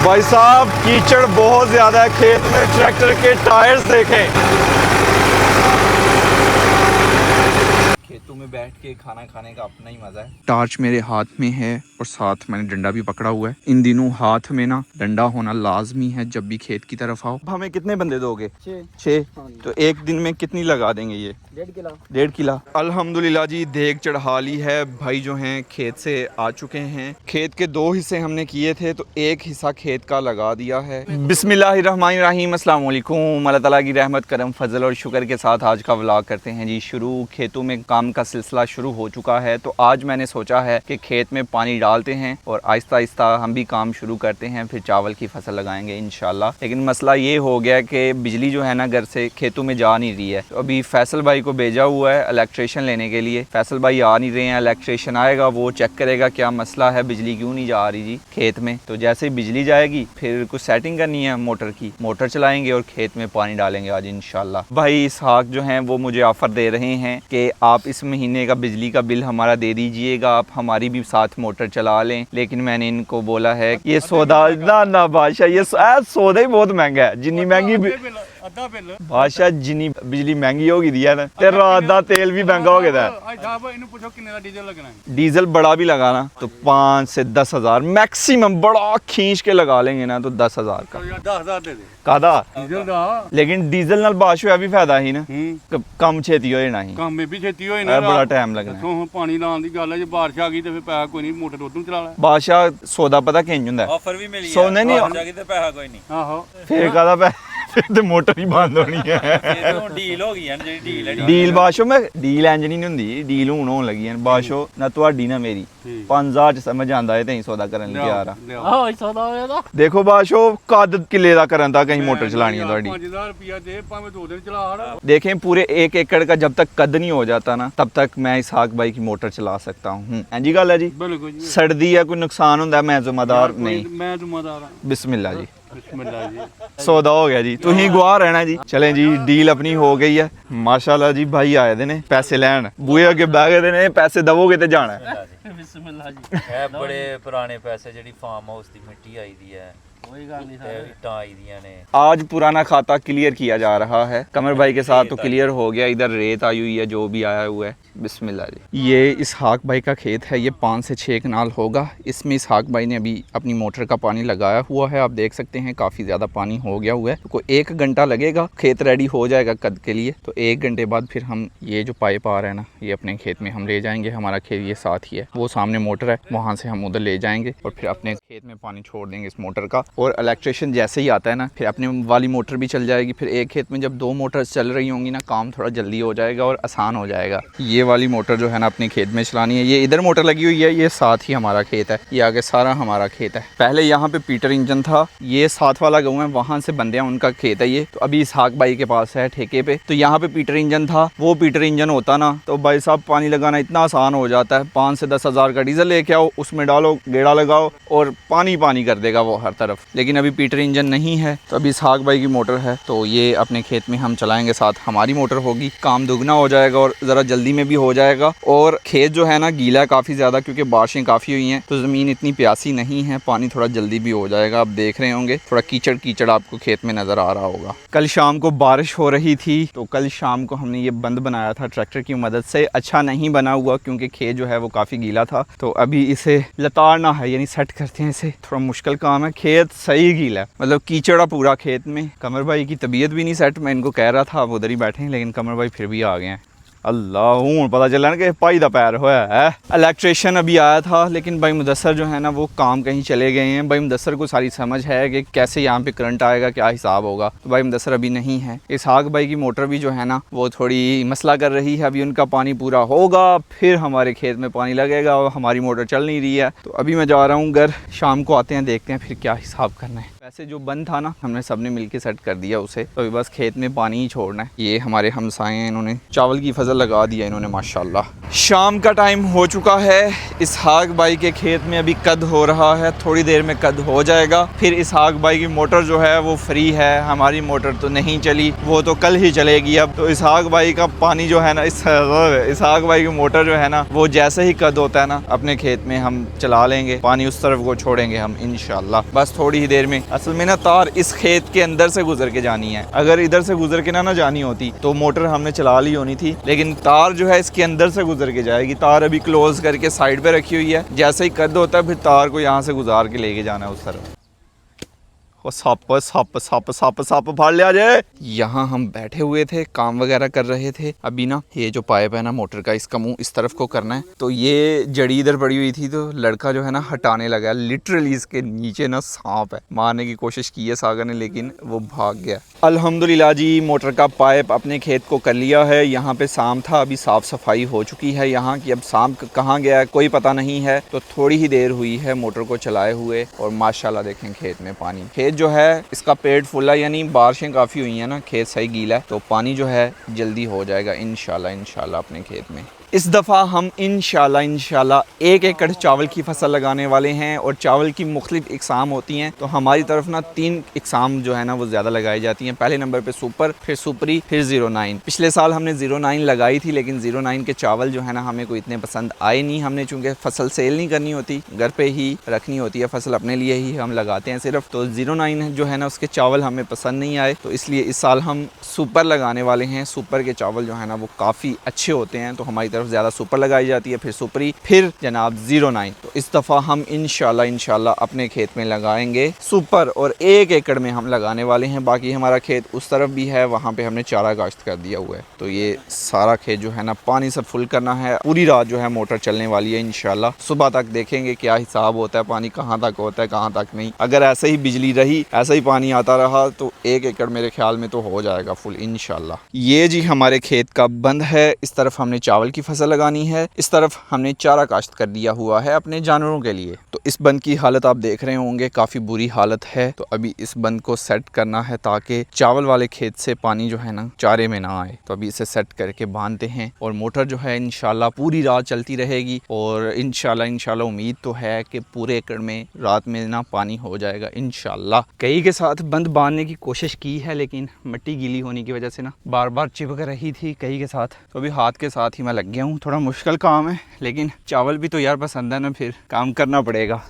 भाई साहब कीचड़ बहुत ज्यादा है खेत में, ट्रैक्टर के टायर्स देखें। खेतों में बैठ के खाना खाने का अपना ही मजा है। टार्च मेरे हाथ में है और साथ मैंने डंडा भी पकड़ा हुआ है। इन दिनों हाथ में ना डंडा होना लाजमी है जब भी खेत की तरफ आओ। हमें कितने बंदे दोगे? 6। तो एक दिन में कितनी लगा देंगे ये? 1.5 किला। अल्हम्दुलिल्लाह जी, देग चढ़ा ली है। भाई जो हैं खेत से आ चुके हैं। खेत के 2 हिस्से हमने किए थे तो एक हिस्सा खेत का लगा दिया है। बिस्मिल्लाहिर्रहमानिर्रहीम, अस्सलाम वालेकुम। अल्लाह ताला की रहमत करम फजल और शुक्र के साथ आज का व्लॉग करते हैं जी शुरू। खेतों में काम का सिलसिला शुरू हो चुका है तो आज मैंने सोचा है कि खेत में पानी डालते हैं और आहिस्ता आहिस्ता हम भी काम शुरू करते हैं, फिर चावल की फसल लगाएंगे इंशाल्लाह। लेकिन मसला ये हो गया कि बिजली जो है ना घर से खेतों में जा नहीं रही है। तो अभी फैसल भाई को भेजा हुआ है इलेक्ट्रिशियन लेने के लिए। फैसल भाई आ नहीं रहे हैं, इलेक्ट्रिशियन आएगा वो चेक करेगा क्या मसला है, बिजली क्यों नहीं जा रही जी खेत में। तो जैसे ही बिजली जाएगी फिर कुछ सेटिंग करनी है मोटर की, मोटर चलाएंगे और खेत में पानी डालेंगे आज इंशाल्लाह। भाई इसहाक जो हैं वो मुझे ऑफर दे रहे हैं कि आप इस महीने का बिजली का बिल हमारा दे दीजिएगा, आप हमारी भी साथ मोटर चला लें। लेकिन मैंने इनको बोला है ये सौदा ना बादशाह, ये सौदा ही बहुत महंगा है। जितनी महंगी बादशाह जितनी बिजली महंगी होगी दिया ना ते रात दा तेल भी महंगा हो गया है। डीजल बड़ा भी लगाना तो 5 से 10 हज़ार मैक्सिमम, बड़ा खींच के लगा लेंगे ना तो 10 हज़ार का। 10,000 दे दे कादा लेकिन डीजल नाल बादशाह भी फायदा ही ना, कम छेती हो जाना ही, काम में भी छेती होए ना, बड़ा टाइम लगना है। पानी लाने दी गल है, जे बारिश आ गई ते फिर पैसा कोई नहीं, मोटर उधर चला ले। बादशाह सौदा पता किंज हुंदा है, ऑफर भी मिली है, सोने नहीं जाके ते पैसा कोई नहीं। आहो फिर कादा पैसा फिर तो मोटर ही बंद होनी है। ये तो डील हो गई है जेडी डील है। डील बादशाह में डील इंज नहीं हुंदी, डील हुन होन लगी है बादशाह ना ਤੁਹਾਡੀ ਨਾ ਮੇਰੀ 5000 ਚ ਸਮਝ ਆਂਦਾ ਹੈ ਤੇ ਸੌਦਾ ਕਰਨ ਲਈ ਤਿਆਰ ਆ। ਆਹ ਸੌਦਾ ਹੋਇਆ ਦਾ ਦੇਖੋ ਬਾਦशाह कद किले ਦਾ ਕਰਨ ਦਾ कहीं मोटर चलानी है ਤੁਹਾਡੀ। 5000 रुपया दे भाਵੇਂ 2 दिन चला हड़। देखें पूरे 1 एकड़ का जब तक कद नहीं हो जाता ना तब तक मैं इसहाक भाई की मोटर चला सकता हूँ। जी गल है जी, बिल्कुल जी, सड़दी है कोई नुकसान होंदा मैं जिम्मेदार नहीं। मैं जिम्मेदार हां। बिस्मिल्लाह जी, बिस्मिल्लाह जी। सौदा हो गया जी, तुही गवाह रहना जी। चलें जी, डील अपनी हो गई है माशाल्लाह जी। भाई आए दे ने पैसे लैन, बूहे अगे बह गए ने, पैसे दवोगे ते जाना है। बिस्मिल्लाह जी। ਇਹ ਬੜੇ ਪੁਰਾਣੇ ਪੈਸੇ ਜਿਹੜੀ ਫਾर्म ਹਾਊਸ ਦੀ ਮਿੱਟੀ ਆਈ ਦੀ ਹੈ, कोई गल नहीं ਤੇ ਇੱਟਾਂ ਆਈ ਦੀਆਂ ਨੇ। आज पुराना खाता क्लियर किया जा रहा है। कमर भाई के साथ तो क्लियर हो गया, इधर रेत आई हुई है जो भी आया हुआ है। बिस्मिल्लाह जी। ये इसहाक भाई का खेत है, ये 5 से 6 कनाल होगा। इसमें इसहाक भाई ने अभी अपनी मोटर का पानी लगाया हुआ है, आप देख सकते हैं काफ़ी ज़्यादा पानी हो गया हुआ है। तो कोई 1 घंटा लगेगा, खेत रेडी हो जाएगा कद के लिए। तो 1 घंटे बाद फिर हम ये जो पाइप आ रहा है ना ये अपने खेत में हम ले जाएंगे। हमारा खेत ये साथ ही है, वो सामने मोटर है, वहाँ से हम उधर ले जाएंगे और फिर अपने खेत में पानी छोड़ देंगे इस मोटर का। और इलेक्ट्रिशियन जैसे ही आता है ना फिर अपनी वाली मोटर भी चल जाएगी। फिर एक खेत में जब 2 मोटर्स चल रही होंगी ना काम थोड़ा जल्दी हो जाएगा और आसान हो जाएगा। ये वाली मोटर जो है ना अपने खेत में चलानी है। ये इधर मोटर लगी हुई है, ये साथ ही हमारा खेत है, ये आगे सारा हमारा खेत है। पहले यहाँ पे पीटर इंजन था, ये साथ वाला गाँव है, वहाँ से बंदे हैं उनका खेत है ये। तो अभी इसहाक भाई के पास है ठेके पे। तो यहाँ पे पीटर इंजन था, वो पीटर इंजन होता ना तो भाई साहब पानी लगाना इतना आसान हो जाता है। 5 से 10 हज़ार का डीजल लेके आओ, उसमें डालो, गेड़ा लगाओ और पानी पानी कर देगा वो हर तरफ। लेकिन अभी पीटर इंजन नहीं है तो अभी इसहाक भाई की मोटर है, तो ये अपने खेत में हम चलाएंगे, साथ हमारी मोटर होगी, काम दुगना हो जाएगा और ज़रा जल्दी में भी हो जाएगा। और खेत जो है ना गीला है काफ़ी ज़्यादा क्योंकि बारिशें काफ़ी हुई हैं तो ज़मीन इतनी प्यासी नहीं है, पानी थोड़ा जल्दी भी हो जाएगा। आप देख रहे होंगे थोड़ा कीचड़ कीचड़ आपको खेत में नज़र आ रहा होगा। कल शाम को बारिश हो रही थी तो कल शाम को हमने ये बंद बनाया था ट्रैक्टर की मदद से। अच्छा नहीं बना हुआ क्योंकि खेत जो है वो काफ़ी गीला था, तो अभी इसे लताड़ना है यानी सेट करते हैं इसे, थोड़ा मुश्किल काम है। खेत सही गीला है, मतलब कीचड़ा पूरा खेत में। कमर भाई की तबीयत भी नहीं सेट, मैं इनको कह रहा था आप उधर ही बैठे हैं, लेकिन कमर भाई फिर भी आ गए हैं। अल्लाह हूँ पता चला ना कि भाई का पैर होया है। इलेक्ट्रिशियन अभी आया था लेकिन भाई मुदस्सर जो है ना वो काम कहीं चले गए हैं। भाई मुदस्सर को सारी समझ है कि कैसे यहाँ पे करंट आएगा, क्या हिसाब होगा, तो भाई मुदस्सर अभी नहीं है। इसहाक भाई की मोटर भी जो है ना वो थोड़ी मसला कर रही है। अभी उनका पानी पूरा होगा फिर हमारे खेत में पानी लगेगा और हमारी मोटर चल नहीं रही है। तो अभी मैं जा रहा हूँ घर, शाम को आते हैं देखते हैं फिर क्या हिसाब करना है। वैसे जो बंद था ना, हमने सबने मिलके सेट कर दिया उसे, तो अभी बस खेत में पानी ही छोड़ना है। ये हमारे हमसाए हैं, इन्होंने चावल की फसल लगा दिया इन्होंने माशाल्लाह। शाम का टाइम हो चुका है। इसहाक भाई के खेत में अभी कद हो रहा है, थोड़ी देर में कद हो जाएगा। फिर इसहाक भाई की मोटर जो है वो फ्री है, हमारी मोटर तो नहीं चली, वो तो कल ही चलेगी। अब तो इसहाक भाई का पानी जो है ना, इसहाक भाई की मोटर जो है ना, वो जैसे ही कद होता है ना, अपने खेत में हम चला लेंगे, पानी उस तरफ को छोड़ेंगे हम इंशाल्लाह। बस थोड़ी ही देर में। असल में ना तार इस खेत के अंदर से गुजर के जानी है, अगर इधर से गुजर के ना जानी होती तो मोटर हमने चला ली होनी थी, लेकिन तार जो है इसके अंदर से गुजर के जाएगी। तार अभी क्लोज करके साइड पे रखी हुई है, जैसे ही कद होता है फिर तार को यहाँ से गुजार के लेके जाना है उस तरफ। सप सप सप सप सप फाड़ लिया जाए। यहाँ हम बैठे हुए थे, काम वगैरह कर रहे थे। अभी ना ये जो पाइप है ना मोटर का, इसका मुंह इस तरफ को करना है, तो ये जड़ी इधर पड़ी हुई थी, तो लड़का जो है ना हटाने लगा। लिटरली इसके नीचे ना सांप है, मारने की कोशिश की है सागर ने, लेकिन वो भाग गया। अल्हम्दुलिल्लाह जी, मोटर का पाइप अपने खेत को कर लिया है। यहाँ पे सांप था, अभी साफ सफाई हो चुकी है यहाँ की। अब सांप कहाँ गया है कोई पता नहीं है। तो थोड़ी ही देर हुई है मोटर को चलाए हुए, और माशाल्लाह देखें खेत में पानी। खेत जो है इसका पेट फुल है, यानी बारिशें काफ़ी हुई हैं ना, खेत सही गीला है, तो पानी जो है जल्दी हो जाएगा इंशाल्लाह अपने खेत में। इस दफ़ा हम इंशाल्लाह 1 एकड़ चावल की फसल लगाने वाले हैं, और चावल की मुख्तलिफ इकसाम होती हैं। तो हमारी तरफ ना 3 इकसाम जो है ना वो ज़्यादा लगाई जाती हैं। पहले नंबर पे सुपर, फिर सुपरी, फिर 09। पिछले साल हमने 09 लगाई थी, लेकिन 09 के चावल जो है ना हमें कोई इतने पसंद आए नहीं। हमने चूँकि फसल सेल नहीं करनी होती, घर पर ही रखनी होती है फसल, अपने लिए ही हम लगाते हैं सिर्फ, तो 09 जो है ना उसके चावल हमें पसंद नहीं आए, तो इसलिए इस साल हम सुपर लगाने वाले हैं। सुपर के चावल जो है ना वो काफ़ी अच्छे होते हैं, तो हमारी तरफ ज़्यादा सुपर लगाई जाती है, फिर सुपरी, फिर जनाब 09। तो इस दफ़ा हम इंशाल्लाह अपने खेत में लगाएंगे सुपर, और 1 एकड़ में हम लगाने वाले हैं। बाकी हमारा खेत उस तरफ भी है, वहाँ पे हमने चारा काश्त कर दिया हुआ है। तो ये सारा खेत जो है ना पानी से फुल करना है। पूरी रात जो है मोटर चलने वाली है इंशाल्लाह। सुबह तक देखेंगे क्या हिसाब होता है, पानी कहाँ तक होता है कहाँ तक नहीं। अगर ऐसे ही बिजली रही, ऐसा ही पानी आता रहा, तो 1 एकड़ मेरे ख्याल में तो हो जाएगा फुल इंशाल्लाह। ये जी हमारे खेत का बंद है। इस तरफ हमने चावल की फसल लगानी है, इस तरफ हमने चारा काश्त कर दिया हुआ है अपने जानवरों के लिए। तो इस बंद की हालत आप देख रहे होंगे, काफ़ी बुरी हालत है। तो अभी इस बंद को सेट करना है ताकि चावल वाले खेत से पानी जो है ना चारे में ना आए। तो अभी इसे सेट करके बांधते हैं, और मोटर जो है इंशाल्लाह पूरी रात चलती रहेगी, और इंशाल्लाह उम्मीद तो है कि पूरे एकड़ में रात में ना पानी हो जाएगा इंशाल्लाह। कई के साथ बंद बांधने की कोशिश की है, लेकिन मिट्टी गीली होने की वजह से ना बार बार चिपक रही थी कई के साथ। तो अभी हाथ के साथ ही मैं लग गया हूँ। थोड़ा मुश्किल काम है, लेकिन चावल भी तो यार पसंद है ना, फिर काम करना पड़ेगा।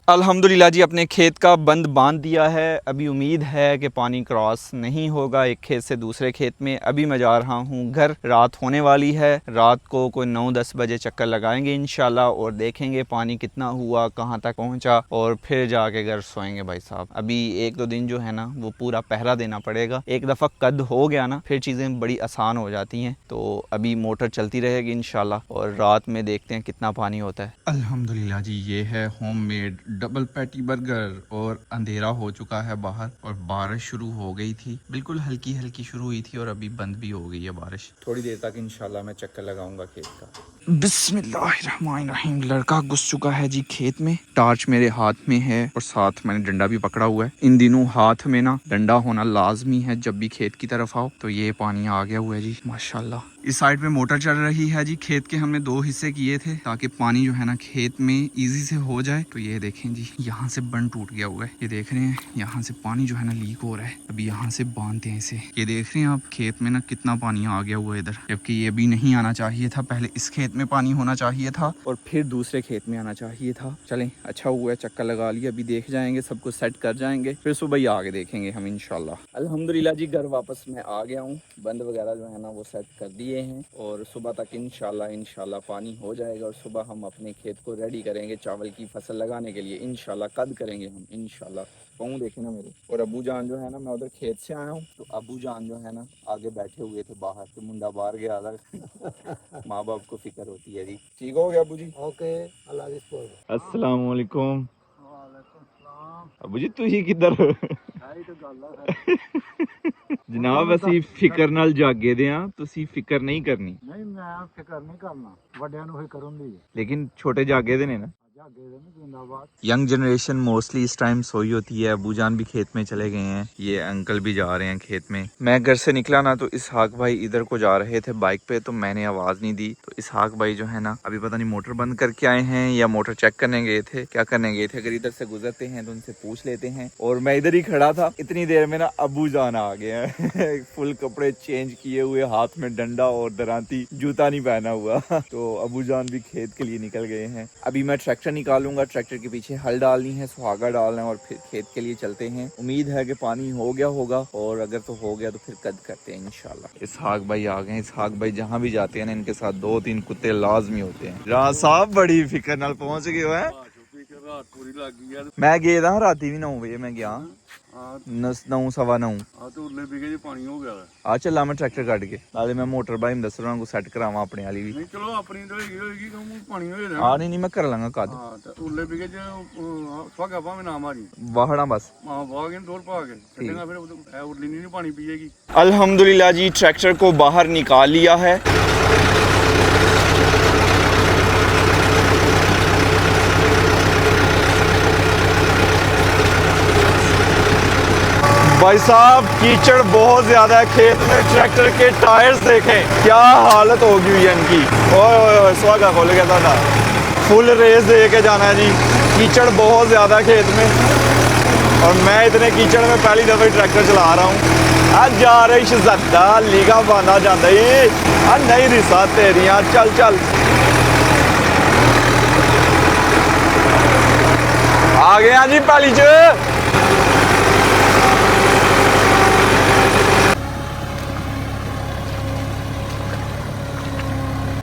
अल्हम्दुलिल्लाह जी, अपने खेत का बंद बांध दिया है। अभी उम्मीद है कि पानी क्रॉस नहीं होगा एक खेत से दूसरे खेत में। अभी मैं जा रहा हूँ घर, रात होने वाली है। रात को कोई 9-10 बजे चक्कर लगाएंगे इंशाल्लाह, और देखेंगे पानी कितना हुआ, कहाँ तक पहुँचा, और फिर जाके घर सोएंगे भाई साहब। अभी 1-2 दिन जो है ना वो पूरा पहरा देना पड़ेगा। एक दफ़ा कद हो गया ना फिर चीज़ें बड़ी आसान हो जाती हैं। तो अभी मोटर चलती रहेगी इंशाल्लाह, और रात में देखते हैं कितना पानी होता है। अल्हम्दुलिल्लाह जी, ये है होममेड डबल पैटी बर्गर, और अंधेरा हो चुका है बाहर, और बारिश शुरू हो गई थी, बिल्कुल हल्की हल्की शुरू हुई थी, और अभी बंद भी हो गई है बारिश। थोड़ी देर तक इंशाल्लाह मैं चक्कर लगाऊंगा खेत का। बिस्मिल्लाहिर्रहमानिर्रहीम। लड़का घुस चुका है जी खेत में, टार्च मेरे हाथ में है, और साथ मैंने डंडा भी पकड़ा हुआ है। इन दिनों हाथ में ना डंडा होना लाजमी है जब भी खेत की तरफ आओ। तो ये पानी आ गया हुआ है जी माशाल्लाह। इस साइड पे मोटर चल रही है जी। खेत के हमने 2 हिस्से किए थे ताकि पानी जो है ना खेत में इजी से हो जाए। तो ये देखें जी, यहाँ से बंद टूट गया हुआ है, ये देख रहे हैं, यहाँ से पानी जो है ना लीक हो रहा है। अभी यहाँ से बांधते हैं इसे। ये देख रहे हैं आप, खेत में ना कितना पानी आ गया हुआ है इधर, जबकि ये भी नहीं आना चाहिए था। पहले इस खेत में पानी होना चाहिए था, और फिर दूसरे खेत में आना चाहिए था। चलें, अच्छा हुआ है चक्कर लगा लिया। अभी देख जाएंगे, सब कुछ सेट कर जाएंगे, फिर सुबह ही आगे देखेंगे हम इंशाल्लाह। अल्हम्दुलिल्लाह जी, घर वापस मैं आ गया हूँ। बंद वगैरह जो है ना वो सेट कर दिए हैं, और सुबह तक इंशाल्लाह पानी हो जाएगा, और सुबह हम अपने खेत को रेडी करेंगे चावल की फसल लगाने के लिए इंशाल्लाह। कद करेंगे हम इंशाल्लाह। पाँव देखे ना मेरे। और अबू जान जो है ना, मैं उधर खेत से आया हूँ, तो अबू जान जो है ना आगे बैठे हुए थे बाहर, तो मुंडा बाहर गया था। माँ बाप को फिक्र होती है जी। ठीक हो गया अबू जी? ओके, अल्लाह। अस्सलाम वालेकुम। अबू जी तुसी किधर? जनाब ਅਸੀਂ ਫਿਕਰ ਨਾਲ ਜਾਗੇ ਦੇ ਆ, ਤੁਸੀਂ ਫਿਕਰ ਨਹੀਂ ਕਰਨੀ। नहीं मैं फिक्र नहीं करना, ਵੱਡਿਆਂ ਨੂੰ ਫਿਕਰ ਹੁੰਦੀ है। ਲੇਕਿਨ ਛੋਟੇ ਜਾਗੇ ਦੇ ਨੇ ਨਾ। यंग जनरेशन मोस्टली इस टाइम सोई होती है। अबू जान भी खेत में चले गए हैं, ये अंकल भी जा रहे हैं खेत में। मैं घर से निकला ना तो इसहाक भाई इधर को जा रहे थे बाइक पे, तो मैंने आवाज नहीं दी। तो इसहाक भाई जो है ना अभी पता नहीं मोटर बंद करके आए हैं या मोटर चेक करने गए थे, क्या करने गए थे। अगर इधर से गुजरते हैं तो उनसे पूछ लेते हैं। और मैं इधर ही खड़ा था, इतनी देर में ना अबू जान आ गए हैं फुल कपड़े चेंज किए हुए, हाथ में डंडा और दरांती, जूता नहीं पहना हुआ तो अबू जान भी खेत के लिए निकल गए हैं। अभी मैं ट्रैक्टर निकालूंगा, ट्रैक्टर के पीछे हल डालनी है, सुहागा डालना है और फिर खेत के लिए चलते हैं। उम्मीद है कि पानी हो गया होगा, और अगर तो हो गया तो फिर कद करते हैं इंशाल्लाह। इसहाक भाई आ गए। इसहाक भाई जहाँ भी जाते हैं ना इनके साथ 2-3 कुत्ते लाजमी होते हैं। राह साहब बड़ी फिक्र नाल पहुंच गए हो है। रात पूरी लग गई यार। मैं गया था राती भी 9 बजे मैं गया, हाँ 9:15 हाँ तो उरले बिगे पानी हो गया आ चला मैं ट्रैक्टर कट के नाले मैं मोटर भाई में दस रहा को सेट करावा अपने वाली भी। नहीं चलो अपनी तो होगी पानी हो जाना। हाँ नहीं मैं कर लांगा कद। हाँ तो उरले बिगे स्वागा भावे ना मारी वाहड़ा बस। हाँ वाह के तोड़ पा के चलेगा फिर उरली नहीं पानी पिएगी। अल्हम्दुलिल्लाह जी ट्रैक्टर को बाहर निकाल लिया है। भाई साहब कीचड़ बहुत ज्यादा है खेत में, ट्रैक्टर के टायर्स देखें क्या हालत होगी हुई है इनकी। ओए स्वागा खोल गया था, फुल रेस दे के जाना है जी। कीचड़ बहुत ज्यादा है खेत में, और मैं इतने कीचड़ में पहली दफा ट्रैक्टर चला रहा हूँ। आज जा रही शहजादा लीगा बाना जाता ही नहीं रिसा तेरिया, चल चल आ गया जी पहली च।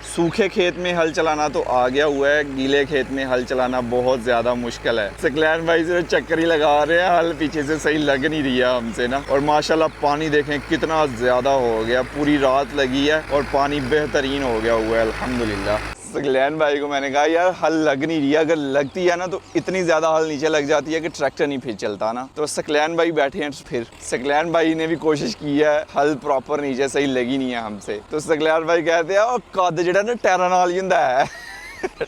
सूखे खेत में हल चलाना तो आ गया हुआ है, गीले खेत में हल चलाना बहुत ज़्यादा मुश्किल है। सकलैन भाई से चक्कर ही लगा रहे हैं, हल पीछे से सही लग नहीं रही है हमसे ना। और माशाल्लाह पानी देखें कितना ज़्यादा हो गया, पूरी रात लगी है और पानी बेहतरीन हो गया हुआ है अल्हम्दुलिल्लाह। सकलैन भाई को मैंने कहा यार हल लग नहीं रही है, अगर लगती है ना तो इतनी ज़्यादा हल नीचे लग जाती है कि ट्रैक्टर नहीं फिर चलता ना। तो सकलैन भाई बैठे हैं, फिर सकलैन भाई ने भी कोशिश की है, हल प्रॉपर नीचे सही लगी नहीं है हमसे। तो सकलैन भाई कहते हैं और कद जड़ा ना टैरा नाल ही हुंदा है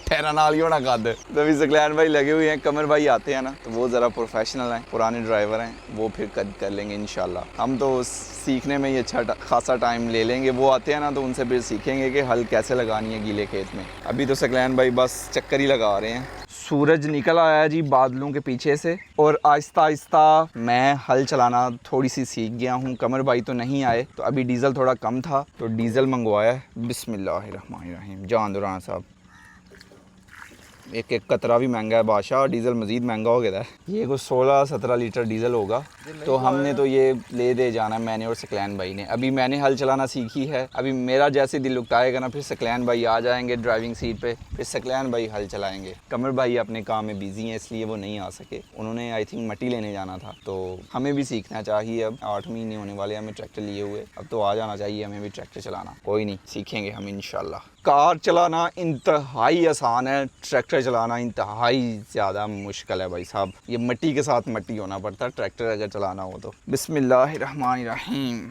टैरा नाल ही होना कद। तो अभी सकलैन भाई लगे हुए हैं, कमर भाई आते हैं ना तो वो ज़रा प्रोफेशनल हैं, पुराने ड्राइवर हैं, वो फिर कद कर लेंगे इंशाल्लाह। हम तो सीखने में ही अच्छा खासा टाइम ले लेंगे, वो आते हैं ना तो उनसे फिर सीखेंगे कि हल कैसे लगानी है गीले खेत में। अभी तो सकलैन भाई बस चक्कर ही लगा रहे हैं। सूरज निकल आया जी बादलों के पीछे से, और आहिस्ता आहिस्ता मैं हल चलाना थोड़ी सी सीख गया हूँ। कमर भाई तो नहीं आए, तो अभी डीज़ल थोड़ा कम था तो डीज़ल मंगवाया है। बिस्मिल्लाहिर्रहमानिर्रहीम। जान दो राना साहब, एक कतरा भी महंगा है बादशाह, और डीज़ल मज़ीद महंगा हो गया है। ये कुछ 16-17 लीटर डीज़ल होगा, तो हमने तो ये ले दे जाना है, मैंने और सकलैन भाई ने। अभी मैंने हल चलाना सीखी है, अभी मेरा जैसे दिल उकताएगा ना फिर सकलैन भाई आ जाएंगे ड्राइविंग सीट पे, फिर सकलैन भाई हल चलाएंगे। कमर भाई अपने काम में बिजी हैं इसलिए वो नहीं आ सके, उन्होंने आई थिंक मट्टी लेने जाना था। तो हमें भी सीखना चाहिए, अब 8 महीने होने वाले हमें ट्रैक्टर लिए हुए, अब तो आ जाना चाहिए हमें भी ट्रैक्टर चलाना। कोई नहीं, सीखेंगे हम इंशाल्लाह। कार चलाना इंतहाई आसान है, ट्रैक्टर चलाना इंतहाई ज़्यादा मुश्किल है भाई साहब। ये मिट्टी के साथ मिट्टी होना पड़ता है ट्रैक्टर अगर चलाना हो तो। बिस्मिल्लाहिर्रहमानिर्रहीम।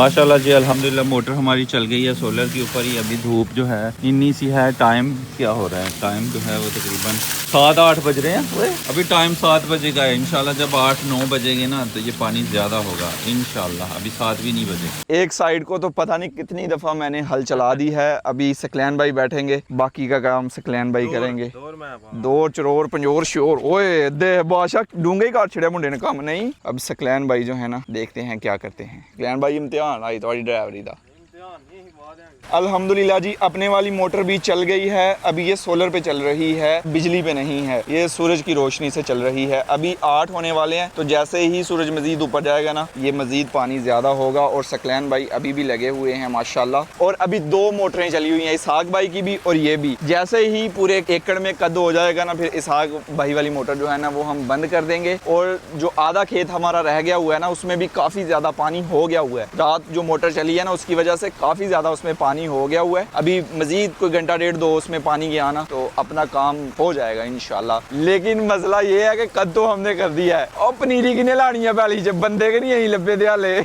माशाल्लाह जी, अल्हम्दुलिल्लाह मोटर हमारी चल गई है सोलर के ऊपर ही। अभी धूप जो है इन्नी सी है। टाइम क्या हो रहा है, टाइम जो है वो तकरीबन 7-8 बज रहे हैं। अभी टाइम 7 बजे का है। इंशाल्लाह जब 8-9 बजेंगे ना तो ये पानी ज़्यादा होगा इंशाल्लाह। अभी 7 भी नहीं बजे। एक साइड को तो पता नहीं कितनी दफ़ा मैंने हल चला दी है। अभी सकलैन भाई बैठेंगे, बाकी का काम सकलैन भाई करेंगे। दौर चरोर पंजोर शोर ओए दे बादशाह डूंगे ही काट छड़े मुंडे ने काम नहीं। अब सकलैन भाई जो है ना देखते हैं क्या करते हैं। सकलैन भाई इम्तिहान आई थोड़ी ड्राइवरी का। अल्हम्दुलिल्लाह जी, अपने वाली मोटर भी चल गई है। अभी ये सोलर पे चल रही है, बिजली पे नहीं है। ये सूरज की रोशनी से चल रही है। अभी 8 होने वाले हैं तो जैसे ही सूरज मजीद ऊपर जाएगा ना ये मजीद पानी ज़्यादा होगा। और सकलैन भाई अभी भी लगे हुए हैं माशाल्लाह। और अभी 2 मोटरें चली हुई हैं, इसहाक भाई की भी और ये भी। जैसे ही पूरे एकड़ में कद हो जाएगा ना फिर इसहाक भाई वाली मोटर जो है ना वो हम बंद कर देंगे। और जो आधा खेत हमारा रह गया हुआ है ना उसमें भी काफ़ी ज़्यादा पानी हो गया हुआ है। रात जो मोटर चली है ना उसकी वजह से काफ़ी ज़्यादा उसमें पानी हो गया हुआ है। अभी मजीद कोई घंटा 1.5-2 उसमें पानी गया ना तो अपना काम हो जाएगा इंशाल्लाह। लेकिन मसला ये है कि कद तो हमने कर दिया है और पनीरी किने लानी है पहली जब बंदे के नहीं यही लब्बे दयाले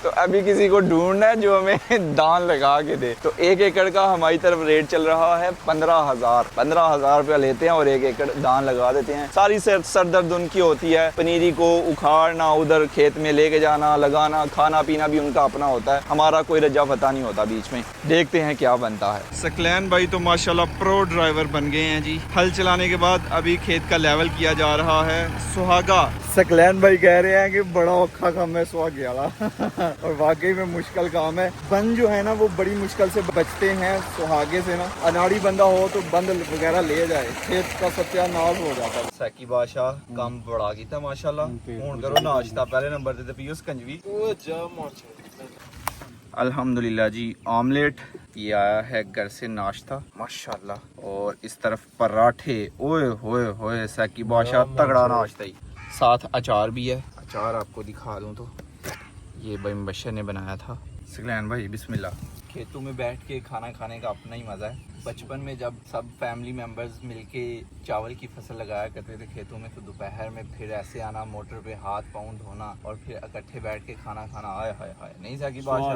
तो अभी किसी को ढूंढना है जो हमें दान लगा के दे। तो 1 एकड़ का हमारी तरफ रेट चल रहा है 15,000 रुपया लेते हैं और 1 एकड़ दान लगा देते हैं। सारी सरदर्द उनकी होती है, पनीरी को उखाड़ना, उधर खेत में लेके जाना, लगाना, खाना पीना भी उनका अपना होता है। हमारा कोई रजा पता नहीं होता बीच में। देखते हैं क्या बनता है। सकलैन भाई तो माशाल्लाह प्रो ड्राइवर बन गए हैं जी। हल चलाने के बाद अभी खेत का लेवल किया जा रहा है। सुहागा सकलैन भाई कह रहे हैं कि बड़ा औखा काम है सुहागे वाला और वाकई में मुश्किल काम है। बंद जो है ना वो बड़ी मुश्किल से बचते हैं सुहागे से ना। अनाड़ी बंदा हो तो बंद वगैरह ले जाए, खेत का सत्यानाश हो जाता है। सैकी बादशाह काम बड़ा किया माशाल्लाह। हुण करो नाश्ता, पहले नंबर ते पियो सकंजवी। अल्हम्दुलिल्लाह जी, ऑमलेट ये आया है घर से नाश्ता माशाल्लाह। और इस तरफ पराठे, ओए होए होए सैकी बादशाह तगड़ा नाश्ता ही। साथ अचार भी है। अचार आपको दिखा दूं तो ये भाई मुबशर ने बनाया था। सकलैन भाई बिस्मिल्लाह। खेतों में बैठ के खाना खाने का अपना ही मज़ा है। बचपन में जब सब फैमिली मेम्बर्स मिलके चावल की फसल लगाया करते थे खेतों में तो दोपहर में फिर ऐसे आना, मोटर पे हाथ पाँव धोना और फिर इकट्ठे बैठ के खाना खाना। आए हाय हाय नहीं सकी बादशाह।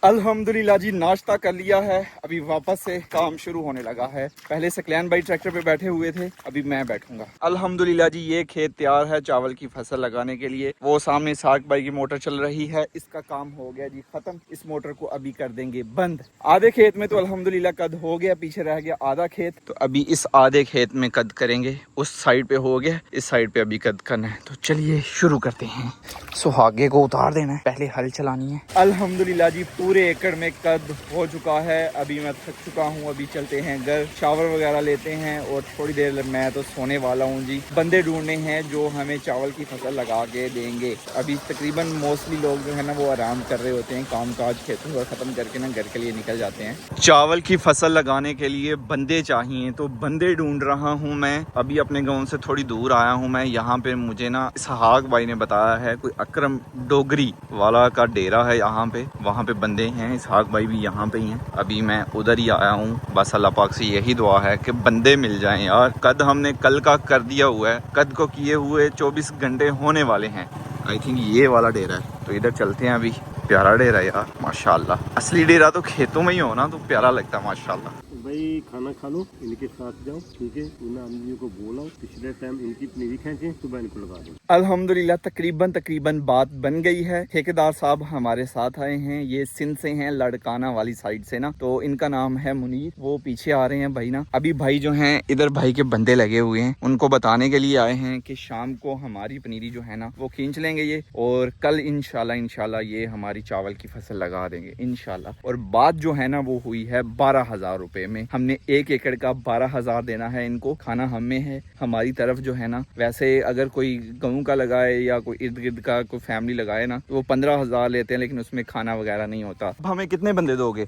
अल्हम्दुलिल्लाह जी, नाश्ता कर लिया है। अभी वापस से काम शुरू होने लगा है। पहले सकलैन भाई ट्रैक्टर पे बैठे हुए थे, अभी मैं बैठूंगा। अल्हम्दुलिल्लाह जी, ये खेत तैयार है चावल की फसल लगाने के लिए। वो सामने इसहाक भाई की मोटर चल रही है, इसका काम हो गया जी खत्म। इस मोटर को अभी कर देंगे बंद। आधे खेत में तो अल्हम्दुलिल्लाह कद हो गया, पीछे रह गया आधा खेत। तो अभी इस आधे खेत में कद करेंगे। उस साइड पे हो गया, इस साइड पे अभी कद करना है। तो चलिए शुरू करते हैं। सुहागे को उतार देना है, पहले हल चलानी है। अल्हम्दुलिल्लाह जी, पूरे एकड़ में कद हो चुका है। अभी मैं थक चुका हूँ, अभी चलते हैं घर, शावर वगैरह लेते हैं और थोड़ी देर मैं तो सोने वाला हूँ जी। बंदे ढूंढने हैं जो हमें चावल की फसल लगा के देंगे। अभी तकरीबन मोस्टली लोग जो है ना वो आराम कर रहे होते हैं, काम काज खेतों का ख़त्म करके ना घर के लिए निकल जाते हैं। चावल की फसल लगाने के लिए बंदे चाहिए तो बंदे ढूंढ रहा हूँ मैं। अभी अपने गाँव से थोड़ी दूर आया हूँ मैं। यहाँ पे मुझे ना इसहाक भाई ने बताया है कोई अकरम डोगरी वाला का डेरा है यहाँ पे, वहाँ पे बंदे हैं। इसहाक भाई भी यहाँ पे ही हैं। अभी मैं उधर ही आया हूँ। बस अल्लाह पाक से यही दुआ है कि बंदे मिल जाएं यार। कद हमने कल का कर दिया हुआ है, कद को किए हुए 24 घंटे होने वाले हैं। आई थिंक ये वाला डेरा है, तो इधर चलते हैं। अभी प्यारा डेरा यार माशाल्लाह। असली डेरा तो खेतों में ही हो ना तो प्यारा लगता है माशाल्लाह। भाई खाना खा लो, इनके साथ जाओ, ठीक है। उन्हें आदमियों को बोला पिछले टाइम इनकी पनीरी खींचे, सुबह इनको लगा दो। अल्हम्दुलिल्लाह तकरीबन बात बन गई है। ठेकेदार साहब हमारे साथ आए हैं, ये सिंध से हैं, लड़काना वाली साइड से ना। तो इनका नाम है मुनीर, वो पीछे आ रहे हैं भाई ना। अभी भाई जो हैं इधर भाई के बंदे लगे हुए हैं, उनको बताने के लिए आए हैं कि शाम को हमारी पनीरी जो है ना वो खींच लेंगे ये, और कल इंशाल्लाह ये हमारी चावल की फसल लगा देंगे इंशाल्लाह। और बात जो है ना वो हुई है 12,000 रुपए में। हमने 1 एकड़ का 12,000 देना है इनको। खाना हमें है, हमारी तरफ जो है ना। वैसे अगर कोई गेहूं का लगाए या कोई इर्द गिर्द का कोई फैमिली लगाए ना तो वो 15,000 लेते हैं, लेकिन उसमें खाना वगैरह नहीं होता। हमें कितने बंदे दोगे?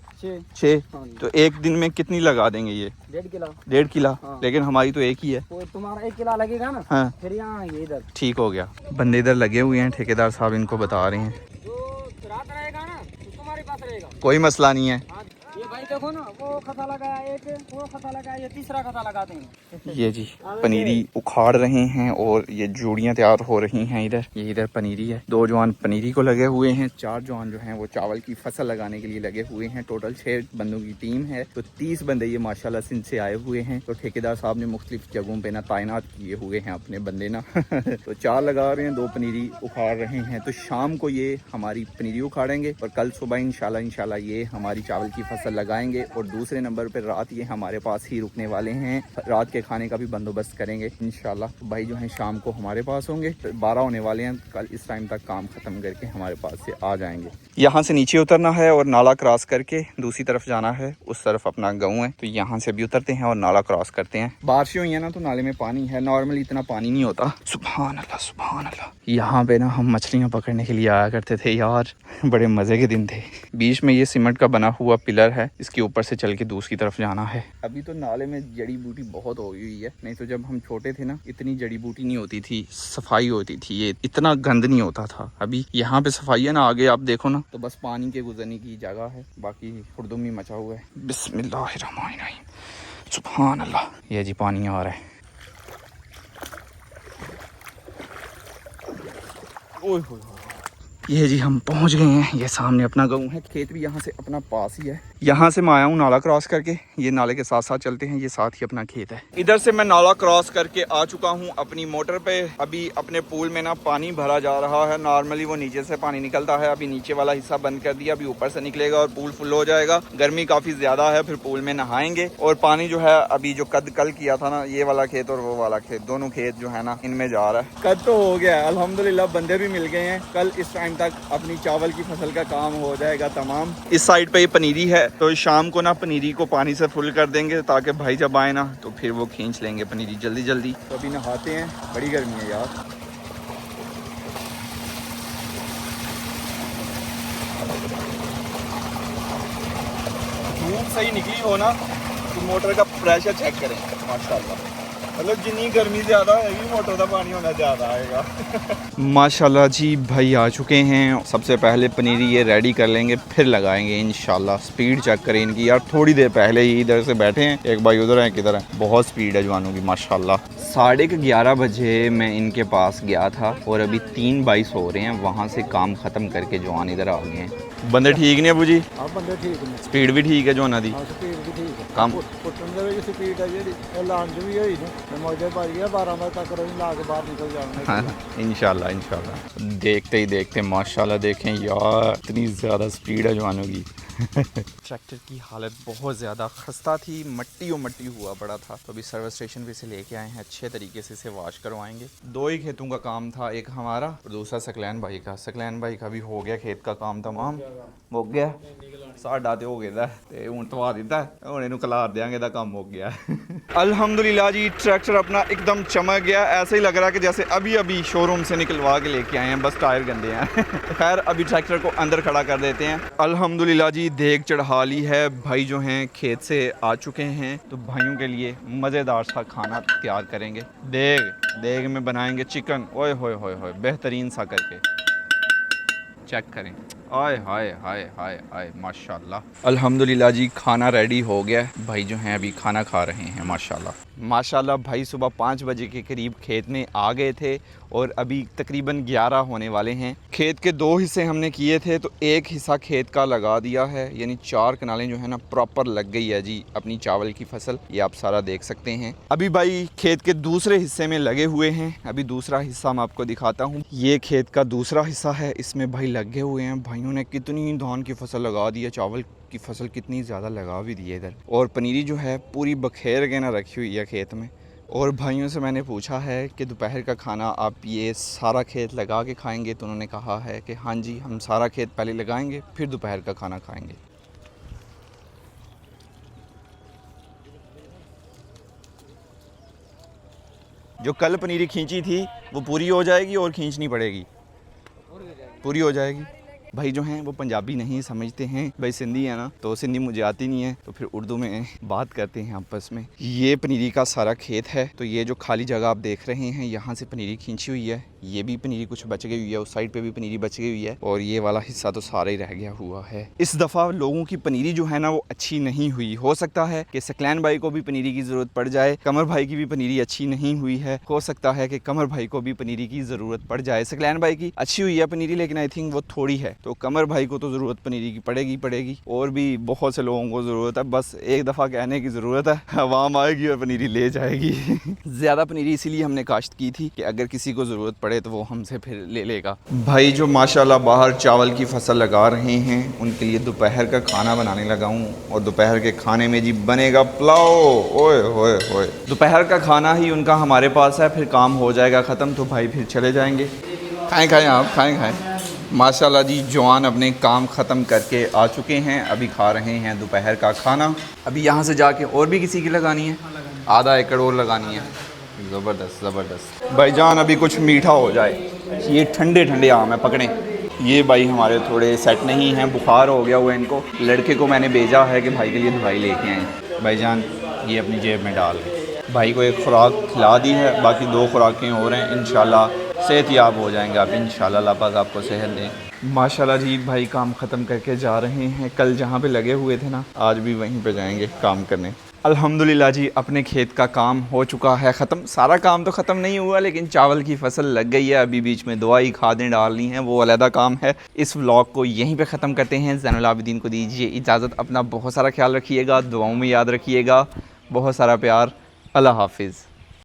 6। तो एक दिन में कितनी लगा देंगे ये? 1.5 किला। हाँ। लेकिन हमारी तो एक ही है। तो तुम्हारा 1 किला लगेगा ना। हाँ। फिर यहाँ ये इधर ठीक हो गया। बंदे इधर लगे हुए हैं, ठेकेदार साहब इनको बता रहे हैं। जो रात रहेगा ना तो तुम्हारे पास रहेगा, कोई मसला नहीं है। ये भाई तो देखो ना, वो खता लगाया एक, वो खता लगाया, ये तीसरा खता लगाते हैं। ये जी पनीरी उखाड़ रहे हैं और ये जोड़ियां तैयार हो रही हैं। इधर पनीरी है। 2 जवान पनीरी को लगे हुए हैं, 4 जवान जो हैं वो चावल की फसल लगाने के लिए लगे हुए हैं। टोटल 6 बंदों की टीम है, तो 30 बंदे ये माशाल्लाह सिंध से आए हुए हैं। तो ठेकेदार साहब ने मुख्तलिफ जगहों पे ना तैनात किए हुए हैं अपने बंदे ना तो 4 लगा रहे हैं, 2 पनीरी उखाड़ रहे हैं। तो शाम को ये हमारी पनीरी उखाड़ेंगे और कल सुबह इंशाल्लाह ये हमारी चावल की फसल लगाएंगे। और दूसरे नंबर पर रात ये हमारे पास ही रुकने वाले हैं, रात के खाने का भी बंदोबस्त करेंगे इंशाल्लाह। तो भाई जो है शाम को हमारे पास होंगे, 12 होने वाले हैं। कल इस टाइम तक काम खत्म करके हमारे पास से आ जाएंगे। यहाँ से नीचे उतरना है और नाला क्रॉस करके दूसरी तरफ जाना है। उस तरफ अपना गाँव है, तो यहाँ से भी उतरते हैं और नाला क्रॉस करते हैं। बारिश हुई है ना, तो नाले में पानी है। नॉर्मली इतना पानी नहीं होता। सुभान अल्लाह सुभान अल्लाह। यहाँ पे ना हम मछलियाँ पकड़ने के लिए आया करते थे यार, बड़े मज़े के दिन थे। बीच में ये सीमेंट का बना हुआ पिलर है, इसके ऊपर से चल के दूसरी तरफ जाना है। अभी तो नाले में जड़ी बूटी बहुत हो गई है, नहीं तो जब हम छोटे थे ना इतनी जड़ी बूटी नहीं होती थी, सफाई होती थी, ये इतना गंद नहीं होता था। अभी यहाँ पे सफाई है ना, आगे आप देखो ना तो बस पानी के गुजरने की जगह है, बाकी खुर्दुमी मचा हुआ है। बिस्मिल्लाहिर्रहमानिर्रहीम, सुभान अल्लाह। ये जी पानी आ रहा है। ओए होए, ये जी हम पहुंच गए हैं। ये सामने अपना गाँव है, खेत भी यहाँ से अपना पास ही है। यहाँ से मैं आया हूँ नाला क्रॉस करके, ये नाले के साथ साथ चलते हैं, ये साथ ही अपना खेत है। इधर से मैं नाला क्रॉस करके आ चुका हूँ अपनी मोटर पे। अभी अपने पूल में ना पानी भरा जा रहा है। नॉर्मली वो नीचे से पानी निकलता है, अभी नीचे वाला हिस्सा बंद कर दिया, अभी ऊपर से निकलेगा और पूल फुल हो जाएगा। गर्मी काफ़ी ज़्यादा है, फिर पूल में नहाएंगे। और पानी जो है अभी जो कल किया था ना, ये वाला खेत और वो वाला खेत, दोनों खेत जो है ना इनमें जा रहा है। कद तो हो गया है अल्हम्दुलिल्लाह, बंदे भी मिल गए हैं। कल इस टाइम तक अपनी चावल की फसल का काम हो जाएगा तमाम। इस साइड पे ये पनीरी है, तो शाम को ना पनीरी को पानी से फुल कर देंगे, ताकि भाई जब आए ना तो फिर वो खींच लेंगे पनीरी जल्दी जल्दी। तो अभी नहाते हैं, बड़ी गर्मी है यार। धूप सही निकली हो ना तो मोटर का प्रेशर चेक करें, माशाल्लाह। मतलब जितनी गर्मी ज़्यादा होगी मोटर का पानी होना ज़्यादा आएगा। माशाल्लाह जी भाई आ चुके हैं। सबसे पहले पनीरी ये रेडी कर लेंगे, फिर लगाएंगे इंशाल्लाह। स्पीड चेक करें इनकी यार, थोड़ी देर पहले ही इधर से बैठे हैं, एक भाई उधर है किधर है। बहुत स्पीड है जवानों की माशाल्लाह। 11:30 बजे मैं इनके पास गया था और अभी 3:22 हो रहे हैं। वहाँ से काम ख़त्म करके जवान इधर आ गए हैं। बंदे ठीक नहीं अबू जी? हाँ बंदे ठीक हैं, स्पीड भी ठीक है जवाना दी? हाँ स्पीड भी ठीक है, काम पुट्टन दे विच स्पीड है जेडी लान च भी होई ना मौजे भारी है। 12 बजे तक रही ला के बाहर निकल जाएंगे इंशाल्लाह इंशाल्लाह। देखते ही देखते माशाल्लाह देखें यार, इतनी ज़्यादा स्पीड है जवानों की। ट्रैक्टर की हालत बहुत ज़्यादा खस्ता थी, मट्टी और मट्टी हुआ पड़ा था। तो अभी सर्विस स्टेशन पे से लेके आए हैं, अच्छे तरीके से इसे वॉश करवाएंगे। 2 ही खेतों का काम था, एक हमारा और दूसरा सकलैन भाई का। सकलैन भाई का भी हो गया खेत का काम तमाम, मुक गया। साडा तो हो गया ते हुण धवा दिता, हुण इहनूं कलार देंगे, दा काम मुक गया। अल्हम्दुलिल्लाह जी, ट्रैक्टर अपना एकदम चमक गया। ऐसे ही लग रहा है कि जैसे अभी अभी शोरूम से निकलवा के लेके आए हैं, बस टायर गंदे हैं। खैर अभी ट्रैक्टर को अंदर खड़ा कर देते हैं। अल्हम्दुलिल्लाह जी, देग चढ़ा ली है। भाई जो हैं खेत से आ चुके हैं, तो भाइयों के लिए मज़ेदार सा खाना तैयार करेंगे। देग में बनाएंगे चिकन, ओए होए होए होए, बेहतरीन सा करके। चेक करें, आय हाय हाय हाय हाय माशाल्लाह। अल्हम्दुलिल्लाह जी, खाना रेडी हो गया। भाई जो हैं अभी खाना खा रहे हैं माशाल्लाह। माशाल्लाह भाई सुबह 5 बजे के करीब खेत में आ गए थे और अभी तकरीबन 11 होने वाले हैं। खेत के 2 हिस्से हमने किए थे, तो एक हिस्सा खेत का लगा दिया है, यानी 4 कनालें जो है ना प्रॉपर लग गई है जी अपनी चावल की फसल। ये आप सारा देख सकते हैं। अभी भाई खेत के दूसरे हिस्से में लगे हुए हैं। अभी दूसरा हिस्सा मैं आपको दिखाता हूँ। ये खेत का दूसरा हिस्सा है, इसमें भाई लगे हुए हैं। भाइयों ने कितनी धान की फसल लगा दी है, चावल की फसल कितनी ज़्यादा लगा भी दी है इधर। और पनीरी जो है पूरी बखेर के ना रखी हुई है खेत में। और भाइयों से मैंने पूछा है कि दोपहर का खाना आप ये सारा खेत लगा के खाएंगे, तो उन्होंने कहा है कि हाँ जी, हम सारा खेत पहले लगाएंगे फिर दोपहर का खाना खाएंगे। जो कल पनीरी खींची थी वो पूरी हो जाएगी और खींचनी पड़ेगी, पूरी हो जाएगी। भाई जो हैं वो पंजाबी नहीं समझते हैं, भाई सिंधी है ना, तो सिंधी मुझे आती नहीं है, तो फिर उर्दू में बात करते हैं आपस में। ये पनीरी का सारा खेत है, तो ये जो खाली जगह आप देख रहे हैं यहाँ से पनीरी खींची हुई है। ये भी पनीरी कुछ बच गई हुई है, उस साइड पे भी पनीरी बच गई हुई है और ये वाला हिस्सा तो सारा ही रह गया हुआ है। इस दफ़ा लोगों की पनीरी जो है ना वो अच्छी नहीं हुई। हो सकता है कि सकलैन भाई को भी पनीरी की ज़रूरत पड़ जाए, कमर भाई की भी पनीरी अच्छी नहीं हुई है, हो सकता है कि कमर भाई को भी पनीरी की ज़रूरत पड़ जाए। सकलैन भाई की अच्छी हुई है पनीरी, लेकिन आई थिंक वो थोड़ी है, तो कमर भाई को तो ज़रूरत पनीरी की पड़ेगी और भी बहुत से लोगों को ज़रूरत है। बस एक दफ़ा कहने की ज़रूरत है, आवाम आएगी और पनीरी ले जाएगी। ज़्यादा पनीरी इसीलिए हमने काश्त की थी कि अगर किसी को ज़रूरत पड़े तो वो हमसे फिर ले लेगा। भाई जो माशाल्लाह बाहर चावल की फसल लगा रहे हैं, उनके लिए दोपहर का खाना बनाने लगा हूँ और दोपहर के खाने में जी बनेगा पुलाव। ओए होए होए, दोपहर का खाना ही उनका हमारे पास है, फिर काम हो जाएगा ख़त्म तो भाई फिर चले जाएंगे। खाएँ आप खाएँ। माशाल्लाह जी जवान अपने काम ख़त्म करके आ चुके हैं, अभी खा रहे हैं दोपहर का खाना। अभी यहाँ से जाके और भी किसी की लगानी है, आधा एकड़ और लगानी है। ज़बरदस्त भाईजान, अभी कुछ मीठा हो जाए। ये ठंडे ठंडे आम है, पकड़ें। ये भाई हमारे थोड़े सेट नहीं हैं, बुखार हो गया हुआ है इनको। लड़के को मैंने भेजा है कि भाई के लिए दवाई लेके आएँ। भाईजान ये अपनी जेब में डाल भाई को एक खुराक खिला दी है, बाकी 2 खुराकें और हैं। इंशाल्लाह सेहतयाब हो जाएंगे आप, इंशाल्लाह अल्लाह पाक आपको सेहत दें। माशाल्लाह जी भाई काम ख़त्म करके जा रहे हैं। कल जहाँ पे लगे हुए थे ना, आज भी वहीं पे जाएंगे काम करने। अल्हम्दुलिल्लाह जी अपने खेत का काम हो चुका है ख़त्म। सारा काम तो ख़त्म नहीं हुआ, लेकिन चावल की फसल लग गई है। अभी बीच में दवाई खादें डालनी हैं, वो अलहदा काम है। इस व्लॉग को यहीं पे ख़त्म करते हैं। ज़ैनुल आबिदीन को दीजिए इजाज़त। अपना बहुत सारा ख्याल रखिएगा, दुआओं में याद रखिएगा। बहुत सारा प्यार। अल्लाह हाफिज़।